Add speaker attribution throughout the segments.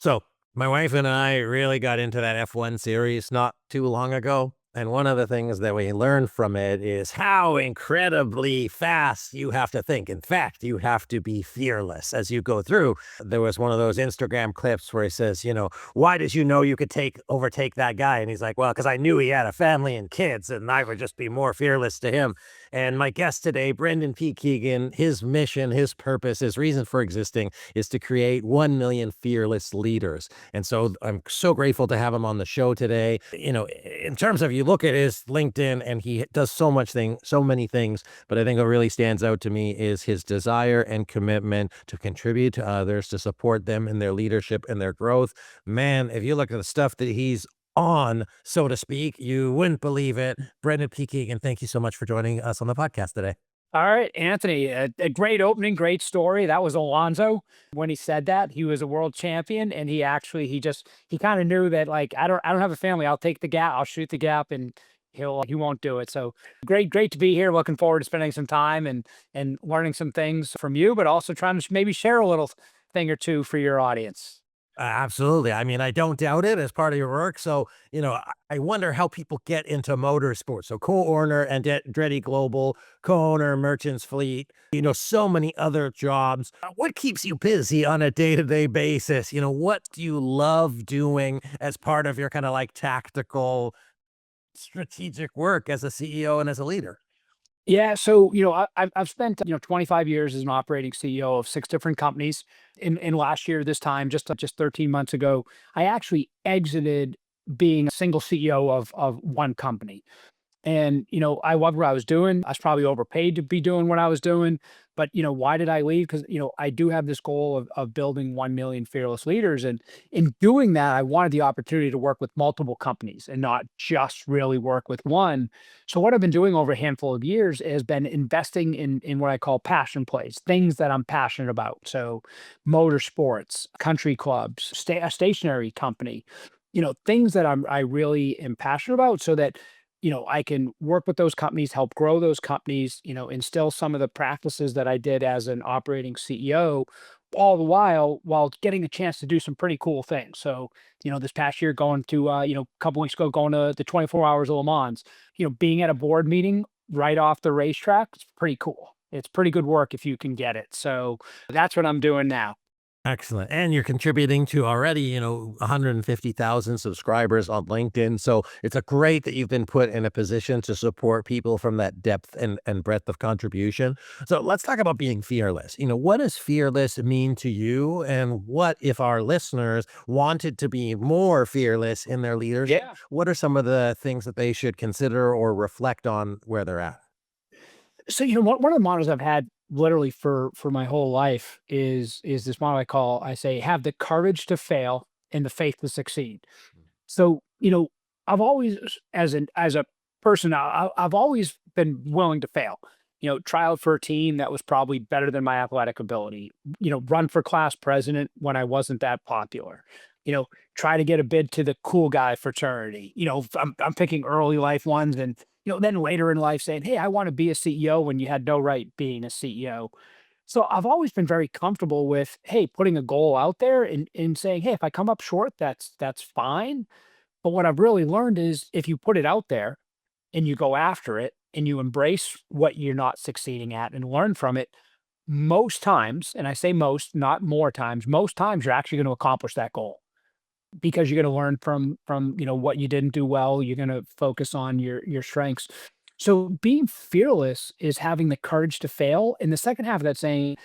Speaker 1: So my wife and I really got into that F1 series not too long ago. And one of the things that we learned from it is how incredibly fast you have to think. In fact, you have to be fearless as you go through. There was one of those Instagram clips where he says, why did you know you could overtake that guy? And he's like, well, because I knew he had a family and kids, and I would just be more fearless to him. And my guest today, Brendan P. Keegan, his mission, his purpose, his reason for existing is to create 1 million fearless leaders. And so I'm so grateful to have him on the show today. In terms of, you look at his LinkedIn and he does so many things, but I think what really stands out to me is his desire and commitment to contribute to others, to support them in their leadership and their growth. Man, if you look at the stuff that he's on, so to speak, you wouldn't believe it. Brendan P. Keegan, thank you so much for joining us on the podcast today.
Speaker 2: All right, Anthony, a great opening, great story. That was Alonso when he said that. He was a world champion, and he kind of knew that, like, I don't have a family. I'll take the gap, I'll shoot the gap, and he won't do it. So great to be here. Looking forward to spending some time and learning some things from you, but also trying to maybe share a little thing or two for your audience.
Speaker 1: Absolutely. I mean, I don't doubt it as part of your work. So, I wonder how people get into motorsports. So, co-owner and Andretti Global, co-owner Merchants Fleet, so many other jobs. What keeps you busy on a day-to-day basis? What do you love doing as part of your kind of like tactical, strategic work as a CEO and as a leader?
Speaker 2: Yeah, so I've spent 25 years as an operating CEO of 6 different companies. In last year, this time, just 13 months ago, I actually exited being a single CEO of one company. And, I loved what I was doing. I was probably overpaid to be doing what I was doing. But, why did I leave? Because, I do have this goal of building 1 million fearless leaders. And in doing that, I wanted the opportunity to work with multiple companies and not just really work with one. So what I've been doing over a handful of years has been investing in what I call passion plays, things that I'm passionate about. So motorsports, country clubs, a stationary company, things that I really am passionate about so that I can work with those companies, help grow those companies, instill some of the practices that I did as an operating CEO, all the while getting a chance to do some pretty cool things. So, this past year going to, a couple weeks ago, going to the 24 hours of Le Mans, being at a board meeting right off the racetrack, it's pretty cool. It's pretty good work if you can get it. So that's what I'm doing now.
Speaker 1: Excellent. And you're contributing to already, 150,000 subscribers on LinkedIn. So it's a great that you've been put in a position to support people from that depth and breadth of contribution. So let's talk about being fearless. What does fearless mean to you? And what if our listeners wanted to be more fearless in their leadership?
Speaker 2: Yeah.
Speaker 1: What are some of the things that they should consider or reflect on where they're at?
Speaker 2: So, one of the mottos I've had literally for my whole life is this motto I say, have the courage to fail and the faith to succeed. So, I've always, as a person, I've always been willing to fail. Try out for a team that was probably better than my athletic ability. Run for class president when I wasn't that popular. Try to get a bid to the cool guy fraternity. I'm picking early life ones, and then later in life saying, "Hey, I want to be a CEO," when you had no right being a CEO. So I've always been very comfortable with, hey, putting a goal out there and saying, hey, if I come up short, that's fine. But what I've really learned is if you put it out there and you go after it and you embrace what you're not succeeding at and learn from it, most times, and I say most, not more times, most times you're actually going to accomplish that goal because you're going to learn from what you didn't do well. You're going to focus on your strengths. So being fearless is having the courage to fail. And the second half of that saying,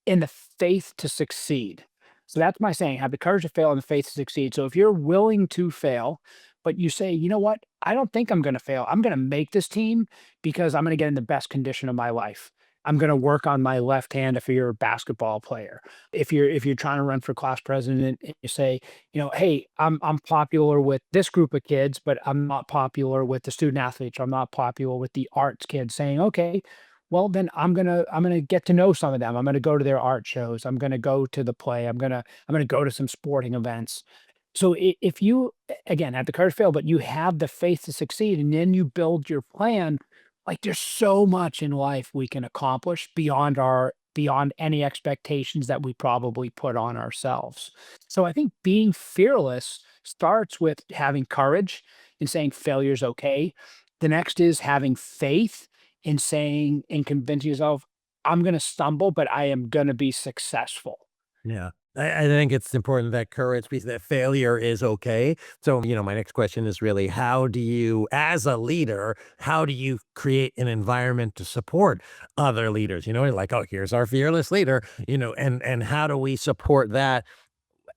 Speaker 2: in the faith to succeed. So that's my saying, have the courage to fail and the faith to succeed. So if you're willing to fail, but you say, you know what, I don't think I'm going to fail. I'm going to make this team because I'm going to get in the best condition of my life. I'm going to work on my left hand if you're a basketball player. If you're trying to run for class president and you say, hey, I'm popular with this group of kids, but I'm not popular with the student athletes. Or I'm not popular with the arts kids, saying, okay, well then I'm gonna get to know some of them. I'm gonna go to their art shows. I'm gonna go to the play. I'm gonna go to some sporting events. So if you again have the courage to fail, but you have the faith to succeed, and then you build your plan, like there's so much in life we can accomplish beyond any expectations that we probably put on ourselves. So I think being fearless starts with having courage and saying failure is okay. The next is having faith in saying and convincing yourself, I'm going to stumble, but I am going to be successful.
Speaker 1: Yeah. I think it's important that courage piece, that failure is okay. So, my next question is really how do you, as a leader, how do you create an environment to support other leaders? Like, oh, here's our fearless leader, and how do we support that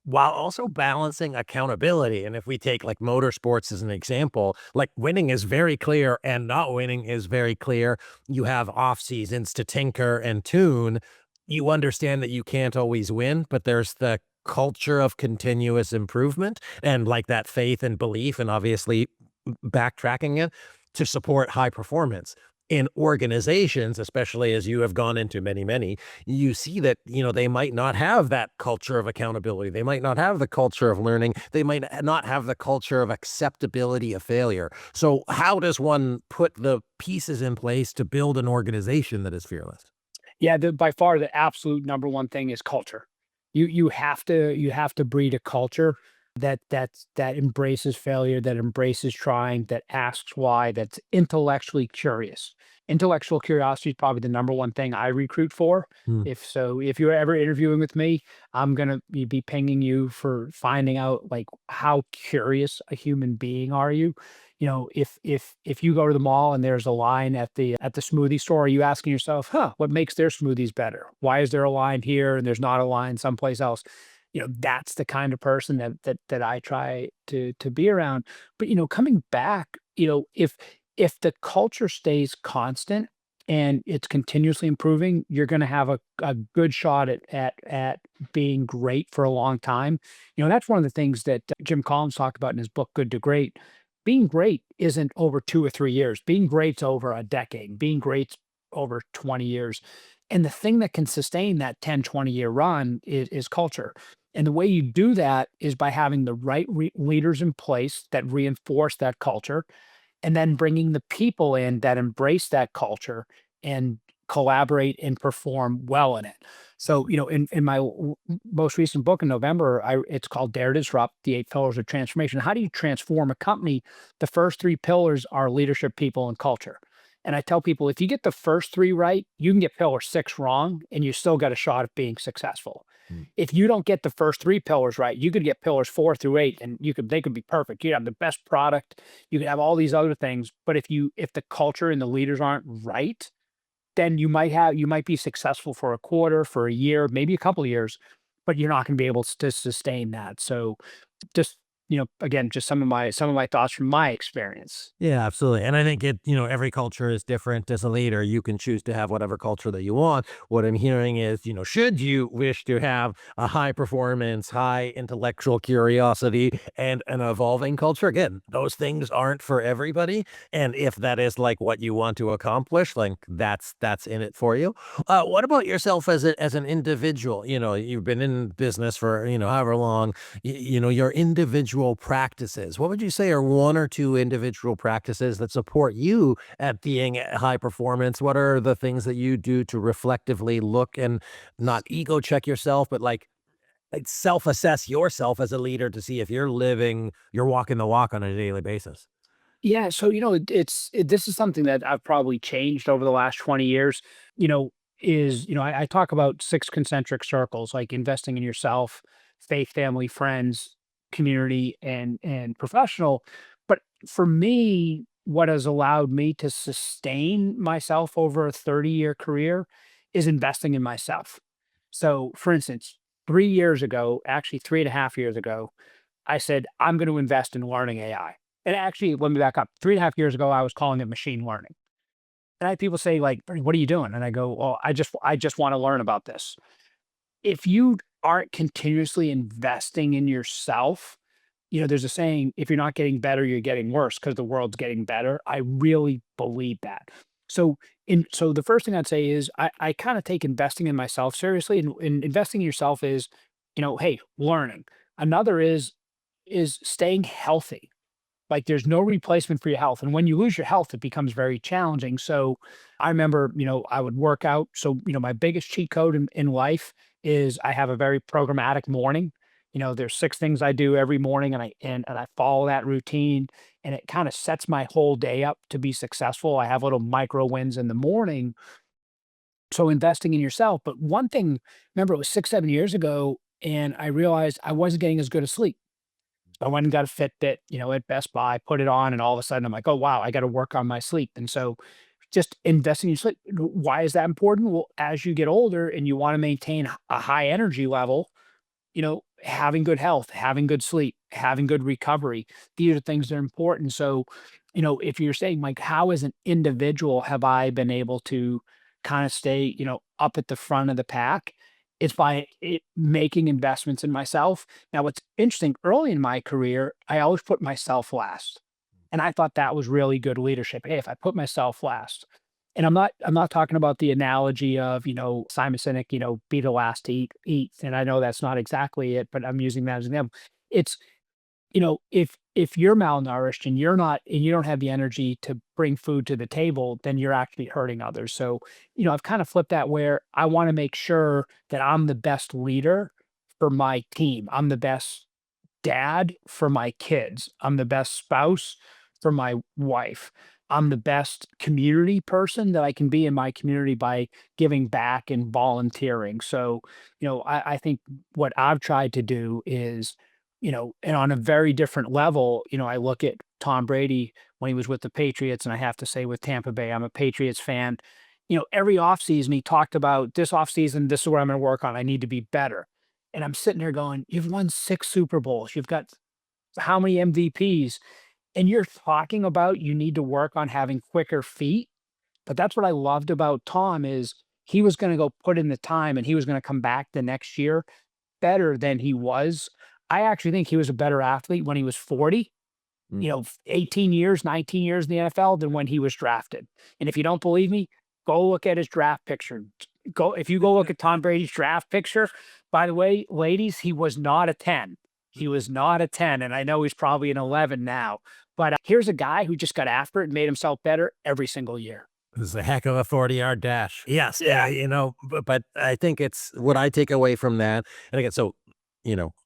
Speaker 1: while also balancing accountability? And if we take like motorsports as an example, like winning is very clear and not winning is very clear. You have off seasons to tinker and tune. You understand that you can't always win, but there's the culture of continuous improvement and like that faith and belief, and obviously backtracking it to support high performance. In organizations, especially as you have gone into many, many, you see that, they might not have that culture of accountability. They might not have the culture of learning. They might not have the culture of acceptability of failure. So how does one put the pieces in place to build an organization that is fearless?
Speaker 2: Yeah, by far the absolute number one thing is culture. You have to breed a culture that embraces failure, that embraces trying, that asks why, that's intellectually curious. Intellectual curiosity is probably the number one thing I recruit for.
Speaker 1: Hmm.
Speaker 2: If you're ever interviewing with me, I'm gonna be pinging you for finding out like how curious a human being are you. If you go to the mall and there's a line at the smoothie store, are you asking yourself, huh, what makes their smoothies better? Why is there a line here and there's not a line someplace else? That's the kind of person that I try to be around. But coming back, if the culture stays constant and it's continuously improving, you're going to have a good shot at being great for a long time. That's one of the things that Jim Collins talked about in his book Good to Great. Being great isn't over 2 or 3 years. Being great's over a decade. Being great's over 20 years. And the thing that can sustain that 10, 20-year run is culture. And the way you do that is by having the right leaders in place that reinforce that culture, and then bringing the people in that embrace that culture and collaborate and perform well in it. So, in my most recent book in November, it's called Dare to Disrupt: The 8 Pillars of Transformation. How do you transform a company? The first 3 pillars are leadership, people, and culture. And I tell people if you get the first 3 right, you can get pillar 6 wrong and you still got a shot at being successful.
Speaker 1: Mm.
Speaker 2: If you don't get the first 3 pillars right, you could get pillars 4 through 8 and they could be perfect. You'd have the best product, you could have all these other things, but if the culture and the leaders aren't right, then you might be successful for a quarter, for a year, maybe a couple of years, but you're not going to be able to sustain that. So just, again, just some of my thoughts from my experience.
Speaker 1: Yeah, absolutely. And I think every culture is different. As a leader, you can choose to have whatever culture that you want. What I'm hearing is, should you wish to have a high performance, high intellectual curiosity and an evolving culture, again, those things aren't for everybody. And if that is like what you want to accomplish, like that's in it for you. What about yourself as an individual? You've been in business for, however long, your individual practices. What would you say are one or two individual practices that support you at being at high performance? What are the things that you do to reflectively look and not ego check yourself, but like self-assess yourself as a leader to see if you're walking the walk on a daily basis?
Speaker 2: Yeah, so this is something that I've probably changed over the last 20 years. You know, I talk about 6 concentric circles, like investing in yourself, faith, family, friends, community, and professional. But for me, what has allowed me to sustain myself over a 30-year career is investing in myself. So, for instance, 3 years ago, actually 3.5 years ago, I said, I'm going to invest in learning AI. And actually, let me back up. 3.5 years ago, I was calling it machine learning. And I had people say, like, what are you doing? And I go, well, I just want to learn about this. If you aren't continuously investing in yourself, there's a saying, if you're not getting better, you're getting worse because the world's getting better. I really believe that. So the first thing I'd say is I kind of take investing in myself seriously. And investing in yourself is, hey, learning. Another is staying healthy. Like there's no replacement for your health. And when you lose your health, it becomes very challenging. So I remember, I would work out. So, my biggest cheat code in life is I have a very programmatic morning. There's 6 things I do every morning, and I follow that routine, and it kind of sets my whole day up to be successful. I have little micro wins in the morning. So investing in yourself. But one thing, remember it was 6, 7 years ago, and I realized I wasn't getting as good a sleep. I went and got a Fitbit, at Best Buy, put it on, and all of a sudden I'm like, oh wow, I got to work on my sleep. And so just investing in your sleep. Why is that important? Well, as you get older and you want to maintain a high energy level, having good health, having good sleep, having good recovery, these are things that are important. So, if you're saying, like, how as an individual have I been able to kind of stay, up at the front of the pack? It's by making investments in myself. Now, what's interesting, early in my career, I always put myself last. And I thought that was really good leadership. Hey, if I put myself last, and I'm not talking about the analogy of, Simon Sinek, be the last to eat. And I know that's not exactly it, but I'm using that as an example. It's, if you're malnourished and you don't have the energy to bring food to the table, then you're actually hurting others. So, I've kind of flipped that where I want to make sure that I'm the best leader for my team. I'm the best dad for my kids. I'm the best spouse for my wife. I'm the best community person that I can be in my community by giving back and volunteering. So, I think what I've tried to do is, and on a very different level, I look at Tom Brady when he was with the Patriots, and I have to say with Tampa Bay, I'm a Patriots fan. Every offseason he talked about this offseason, this is what I'm going to work on. I need to be better. And I'm sitting there going, you've won 6 Super Bowls. You've got how many MVPs? And you're talking about you need to work on having quicker feet. But that's what I loved about Tom is he was going to go put in the time and he was going to come back the next year better than he was. I actually think he was a better athlete when he was 40,
Speaker 1: Mm.
Speaker 2: 18 years, 19 years in the NFL than when he was drafted. And if you don't believe me, go look at his draft picture. If you go look at Tom Brady's draft picture, by the way, ladies, he was not a 10. He was not a 10. And I know he's probably an 11 now. But here's a guy who just got after it and made himself better every single year.
Speaker 1: It was a heck of a 40-yard dash. Yes,
Speaker 2: Yeah.
Speaker 1: but I think it's what I take away from that. And again, so,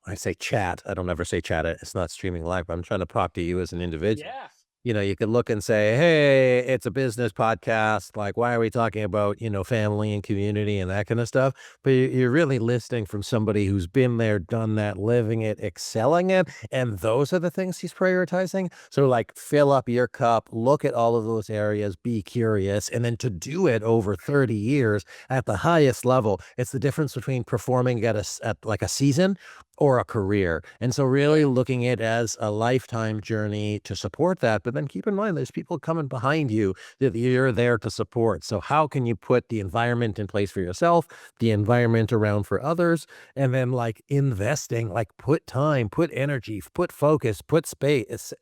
Speaker 1: I say chat. I don't ever say chat. It's not streaming live, but I'm trying to talk to you as an individual.
Speaker 2: Yeah.
Speaker 1: You could look and say, hey, it's a business podcast. Like, why are we talking about, family and community and that kind of stuff? But you're really listening from somebody who's been there, done that, living it, excelling it. And those are the things he's prioritizing. So, like, fill up your cup, look at all of those areas, be curious. And then to do it over 30 years at the highest level, it's the difference between performing at like a season or a career. And so really looking at it as a lifetime journey to support that. But then keep in mind, there's people coming behind you that you're there to support. So how can you put the environment in place for yourself, the environment around for others, and then like investing, like put time, put energy, put focus, put space.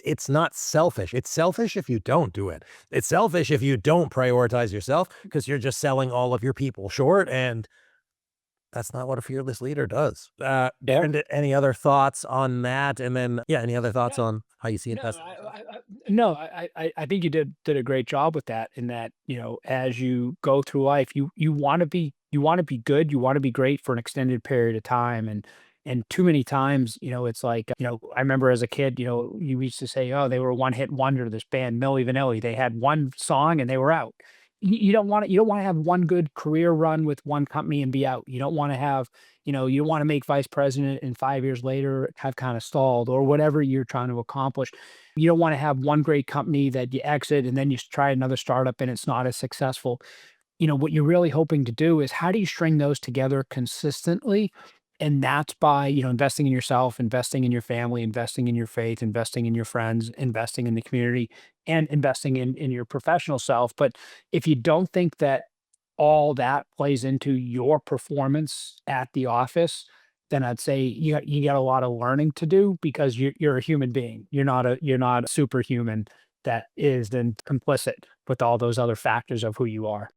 Speaker 1: It's not selfish. It's selfish if you don't do it. It's selfish if you don't prioritize yourself because you're just selling all of your people short, and that's not what a fearless leader does.
Speaker 2: Yeah.
Speaker 1: And any other thoughts on that? And then, yeah, any other thoughts on how you see it
Speaker 2: No,
Speaker 1: best?
Speaker 2: I think you did a great job with that. In that, as you go through life, you want to be good, you want to be great for an extended period of time, and too many times, it's like, I remember as a kid, you used to say, oh, they were a one hit wonder. This band Milli Vanilli, they had one song and they were out. You don't want to have one good career run with one company and be out. You don't want to have, you don't want to make vice president and 5 years later have kind of stalled or whatever you're trying to accomplish. You don't want to have one great company that you exit and then you try another startup and it's not as successful. What you're really hoping to do is how do you string those together consistently? And that's by, investing in yourself, investing in your family, investing in your faith, investing in your friends, investing in the community, and investing in your professional self. But if you don't think that all that plays into your performance at the office, then I'd say you got a lot of learning to do because you're a human being. You're not a superhuman that is then complicit with all those other factors of who you are.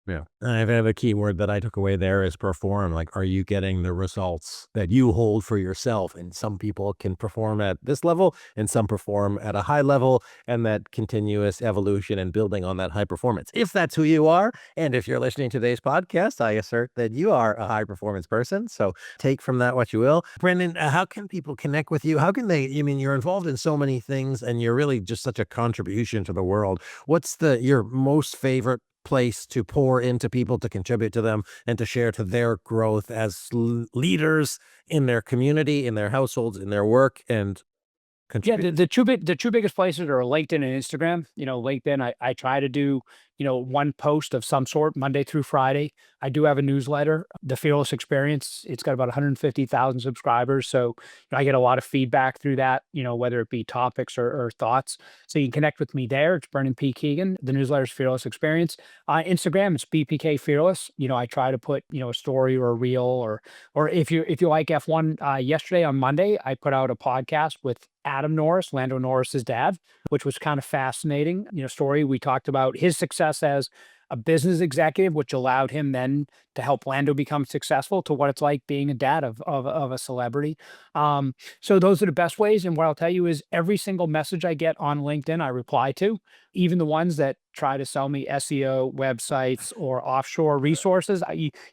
Speaker 1: Yeah. I have a key word that I took away there is perform. Like, are you getting the results that you hold for yourself? And some people can perform at this level and some perform at a high level, and that continuous evolution and building on that high performance. If that's who you are, and if you're listening to today's podcast, I assert that you are a high performance person. So take from that what you will. Brendan, how can people connect with you? How can they, I mean, you're involved in so many things and you're really just such a contribution to the world. What's your most favorite place to pour into people, to contribute to them, and to share to their growth as leaders in their community, in their households, in their work, and
Speaker 2: Yeah,
Speaker 1: contribute?
Speaker 2: the two biggest places are LinkedIn and Instagram. LinkedIn, I try to do, one post of some sort Monday through Friday. I do have a newsletter, The Fearless Experience. It's got about 150,000 subscribers. So I get a lot of feedback through that, whether it be topics or thoughts. So you can connect with me there. It's Brendan P. Keegan. The newsletter is Fearless Experience. Instagram, it's BPK Fearless. I try to put, a story or a reel or if you like F1, yesterday on Monday, I put out a podcast with Adam Norris, Lando Norris's dad, which was kind of fascinating. Story. We talked about his success as a business executive, which allowed him then to help Lando become successful, to what it's like being a dad of a celebrity. So those are the best ways. And what I'll tell you is every single message I get on LinkedIn, I reply to, even the ones that try to sell me SEO websites or offshore resources.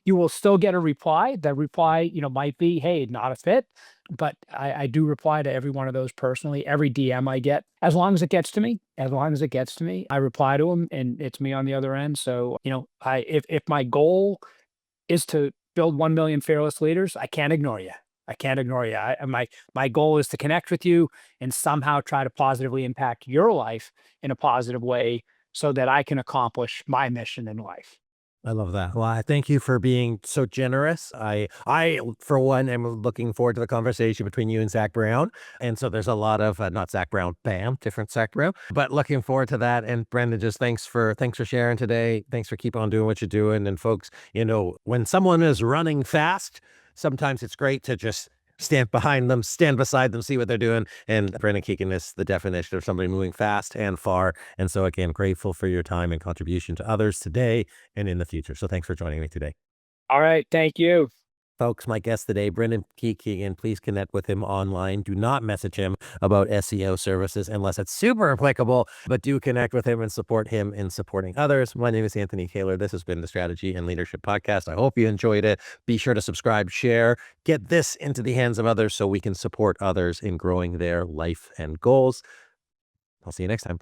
Speaker 2: You will still get a reply. That reply, might be, hey, not a fit, but I do reply to every one of those personally. Every DM I get, as long as it gets to me, I reply to them, and it's me on the other end. So I if my goal is to build 1 million fearless leaders, I can't ignore you. I can't ignore you. My goal is to connect with you and somehow try to positively impact your life in a positive way, so that I can accomplish my mission in life.
Speaker 1: I love that. Well, I thank you for being so generous. I, for one, am looking forward to the conversation between you and Zach Brown. And so there's a lot of, not Zach Brown, bam, different Zach Brown, but looking forward to that. And Brendan, just thanks for sharing today. Thanks for keep on doing what you're doing. And folks, when someone is running fast, sometimes it's great to just stand behind them, stand beside them, see what they're doing. And Brendan Keegan is the definition of somebody moving fast and far. And so again, grateful for your time and contribution to others today and in the future. So thanks for joining me today.
Speaker 2: All right. Thank you.
Speaker 1: Folks, my guest today, Brendan Keegan, please connect with him online. Do not message him about SEO services unless it's super applicable, but do connect with him and support him in supporting others. My name is Anthony Taylor. This has been the Strategy and Leadership Podcast. I hope you enjoyed it. Be sure to subscribe, share, get this into the hands of others so we can support others in growing their life and goals. I'll see you next time.